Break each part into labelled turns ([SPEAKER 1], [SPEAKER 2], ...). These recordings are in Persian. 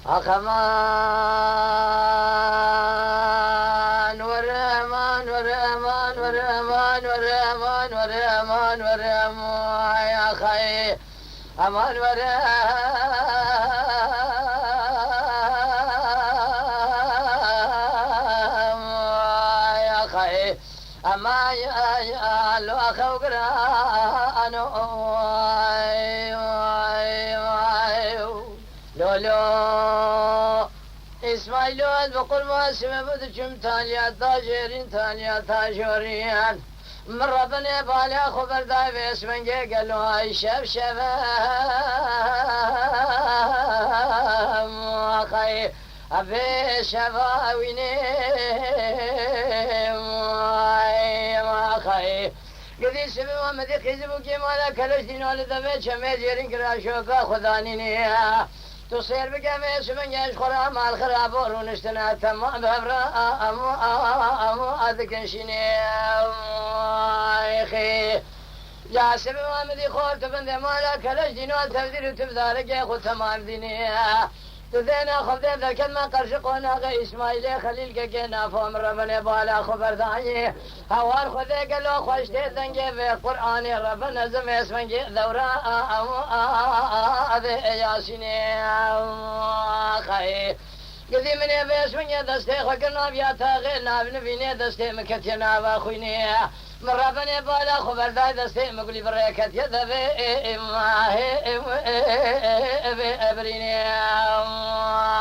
[SPEAKER 1] أخمان ورمان ورمان ورمان ورمان ورمان ورمان يا خي أمان ورمان يا خي أما يا لو أخو قرانو لولو إسماعيل بقول ما سمع بدكم تاليا تاجرين تاليا تاجرين من ربنا بالي خبر داي باسمنجي قالوا هاي شف أخي أبي شفاويني أخي قدي سبب ما دي خزبو كمالا كلش دينو لدبي شمي جيرين كراشوكا خدانيني تصير بقى من ياش خرام الخراب ونشتنا تمام ببرا أمو أذكن شيني أخي يا سبب ما دي خور تبند مالا كلش دينو تبدير وتبدارك يا خو تمام ديني تذينا خبدين ذا كلمة قرشقونا غي إسماعيل خليل كينا فهم ربنا بالا خبر داعي هوار خذي قالوا خوشتي ذنجي في القرآن ربنا زم اسمنجي ذورا أذي ياسيني خي قذي من يبي اسمنجي دستي خقرنا بياتا غيرنا بنبيني دستي مكتنا واخويني من ربنا بالا خبر داي دستي مقولي بريكت يذبي ما هي أبريني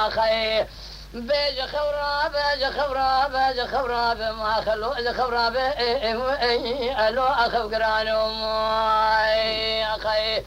[SPEAKER 1] خي بيج خوراب بيج خوراب ما خلو إذا خوراب ألو أخو قرانو خي